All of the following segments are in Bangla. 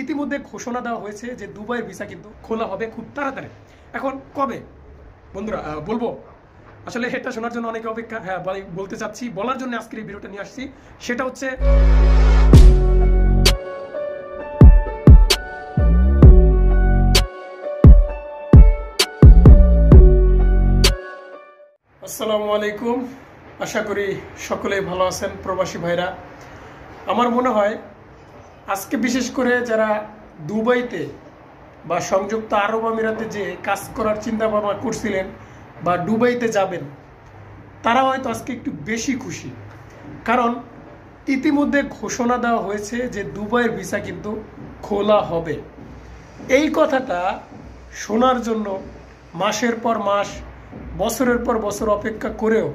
ইতিমধ্যে ঘোষণা দেওয়া হয়েছে যে দুবাইয়ের ভিসা কিন্তু খোলা হবে খুব তাড়াতাড়ি। এখন কবে বন্ধুরা বলবো, আসলে এটা শোনার জন্য অনেকে অপেক্ষা। হ্যাঁ, বলতে চাচ্ছি, বলার জন্য আজকের এই ভিডিওটা নিয়ে আসছি। সেটা হচ্ছে আসসালামু আলাইকুম। আশা করি সকলেই ভালো আছেন প্রবাসী ভাইরা। আমার মনে হয় আজকে বিশেষ করে যারা দুবাইতে বা সংযুক্ত আরব আমিরাতে যে কাজ করার চিন্তা ভাবনা করছিলেন বা দুবাইতে যাবেন, তারা হয়তো আজকে একটু বেশি খুশি। কারণ ইতিমধ্যে ঘোষণা দেওয়া হয়েছে যে দুবাইয়ের ভিসা কিন্তু খোলা হবে। এই কথাটা শোনার জন্য মাসের পর মাস, বছরের পর বছর অপেক্ষা করেও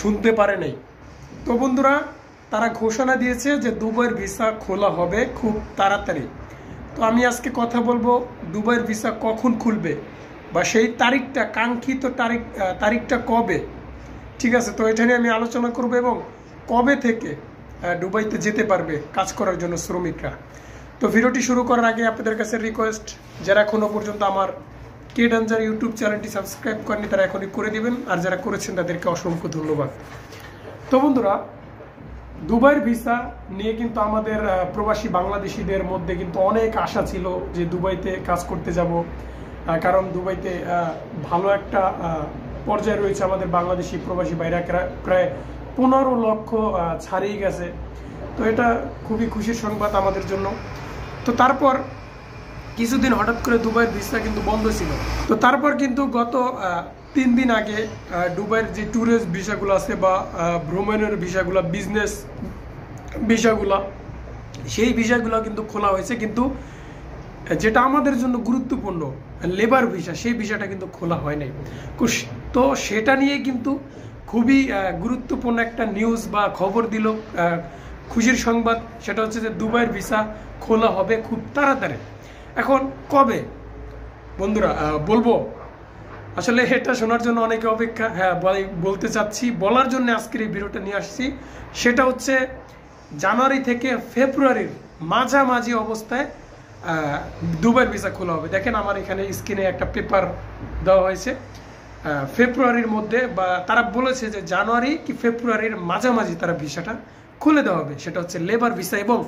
শুনতে পারে নাই। তো বন্ধুরা, তারা ঘোষণা দিয়েছে যে দুবাইয়ের ভিসা খোলা হবে খুব তাড়াতাড়ি। তো আমি আজকে কথা বলবো দুবাইয়ের ভিসা কখন খুলবে বা সেই তারিখটা, কাঙ্ক্ষিত তারিখটা কবে। ঠিক আছে, তো এটা নিয়ে আমি আলোচনা করব এবং কবে থেকে দুবাইতে যেতে পারবে কাজ করার জন্য শ্রমিকরা। তো ভিডিওটি শুরু করার আগে আপনাদের কাছে রিকোয়েস্ট, যারা এখনো পর্যন্ত আমার কে ডেঞ্জার ইউটিউব চ্যানেলটি সাবস্ক্রাইব করেনি তারা এখনই করে দিবেন, আর যারা করেছেন তাদেরকে অসংখ্য ধন্যবাদ। তো বন্ধুরা, দুবাইয়ের ভিসা নিয়ে কিন্তু আমাদের প্রবাসী বাংলাদেশিদের মধ্যে কিন্তু অনেক আশা ছিল যে দুবাইতে কাজ করতে যাব। কারণ দুবাইতে ভালো একটা পর্যায়ে রয়েছে আমাদের বাংলাদেশি প্রবাসী ভাইরা, প্রায় 15 লক্ষ ছাড়িয়ে গেছে। তো এটা খুবই খুশির সংবাদ আমাদের জন্য। তো তারপর কিছুদিন হঠাৎ করে দুবাইয়ের ভিসা কিন্তু বন্ধ ছিল। তো তারপর কিন্তু গত 3 দিন আগে দুবাইয়ের যে ট্যুরিস্ট ভিসাগুলো আছে বা ভ্রমণের ভিসাগুলো, বিজনেস ভিসাগুলো, সেই ভিসাগুলো কিন্তু খোলা হয়েছে। কিন্তু যেটা আমাদের জন্য গুরুত্বপূর্ণ লেবার ভিসা, সেই ভিসাটা কিন্তু খোলা হয় নাই। তো সেটা নিয়ে কিন্তু খুবই গুরুত্বপূর্ণ একটা নিউজ বা খবর দিল, খুশির সংবাদ। সেটা হচ্ছে যে দুবাইয়ের ভিসা খোলা হবে খুব তাড়াতাড়ি। এখন কবে বন্ধুরা বলবো, আসলে এটা শোনার জন্য অনেকে অপেক্ষা। হ্যাঁ, বলতে চাচ্ছি, বলার জন্য আজকের এই ভিডিওটা নিয়ে আসছি। সেটা হচ্ছে জানুয়ারি থেকে ফেব্রুয়ারির মাঝামাঝি অবস্থায় দুবাইয়ের ভিসা খোলা হবে। দেখেন আমার এখানে স্ক্রিনে একটা পেপার দেওয়া হয়েছে। ফেব্রুয়ারির মধ্যে, বা তারা বলেছে যে জানুয়ারি কি ফেব্রুয়ারির মাঝামাঝি তারা ভিসাটা খুলে দেওয়া হবে। সেটা হচ্ছে লেবার ভিসা এবং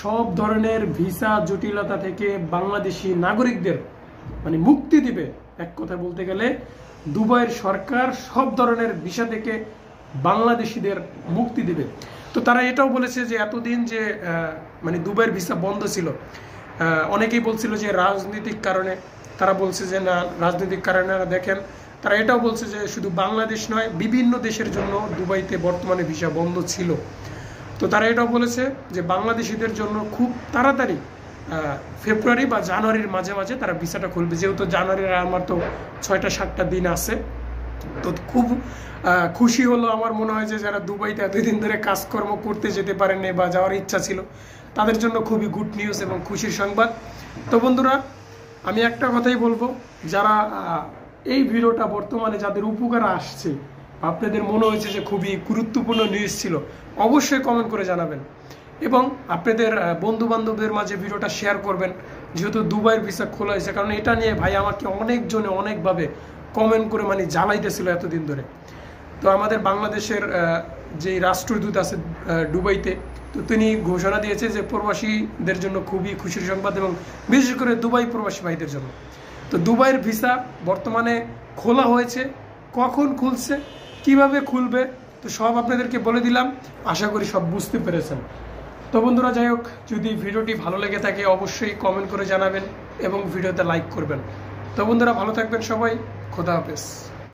সব ধরনের ভিসা জটিলতা থেকে বাংলাদেশি নাগরিকদের মানে মুক্তি দিবে। এক কথা বলতে গেলে দুবাইয়ের সরকার সব ধরনের ভিসা থেকে বাংলাদেশিদের মুক্তি দিবে। তো তারা এটাও বলেছে যে এতদিন যে মানে দুবাইয়ের ভিসা বন্ধ ছিল, অনেকেই বলছিল যে রাজনৈতিক কারণে। তারা বলছে যে না, রাজনৈতিক কারণে না। দেখেন, তারা এটাও বলছে যে শুধু বাংলাদেশ নয়, বিভিন্ন দেশের জন্য দুবাইতে বর্তমানে ভিসা বন্ধ ছিল। তো তারা এটাও বলেছে যে বাংলাদেশিদের জন্য খুব তাড়াতাড়ি ফেব্রুয়ারি বা জানুয়ারির মাঝে মাঝে তারা ভিসাটা খুলবে। যেহেতু জানুয়ারির আমার তো 6-7টা দিন আছে। তো খুব খুশি হলো আমার মনে হয় যে যারা দুবাইতে এতদিন ধরে কাজকর্ম করতে যেতে পারেনি বা যাওয়ার ইচ্ছা ছিল, তাদের জন্য খুবই গুড নিউজ এবং খুশির সংবাদ। তো বন্ধুরা, আমি একটা কথাই বলবো, যারা এই ভিডিওটা বর্তমানে যাদের উপকার আসছে, আপনাদের মনে হয়েছে যে খুবই গুরুত্বপূর্ণ নিউজ ছিল, অবশ্যই কমেন্ট করে জানাবেন এবং আপনাদের বন্ধু বান্ধবদের মাঝে ভিডিওটা শেয়ার করবেন। যেহেতু দুবাইয়ের ভিসা খোলা হয়েছে, কারণ এটা নিয়ে ভাই আমাকে অনেকজনে অনেকভাবে কমেন্ট করে মানে জ্বালাইতেছিল এতদিন ধরে। তো আমাদের বাংলাদেশের যে রাষ্ট্রদূত আছে দুবাইতে, তো তিনি ঘোষণা দিয়েছে যে প্রবাসীদের জন্য খুবই খুশির সংবাদ এবং বিশেষ করে দুবাই প্রবাসী ভাইদের জন্য। তো দুবাইয়ের ভিসা বর্তমানে খোলা হয়েছে, কখন খুলছে, কিভাবে খুলবে, তো সব আপনাদেরকে বলে দিলাম। আশা করি সব বুঝতে পেরেছেন। তো বন্ধুরা, যাই হোক, যদি ভিডিওটি ভালো লেগে থাকে অবশ্যই কমেন্ট করে জানাবেন এবং ভিডিওতে লাইক করবেন। তো বন্ধুরা, ভালো থাকবেন সবাই। খোদা হাফেজ।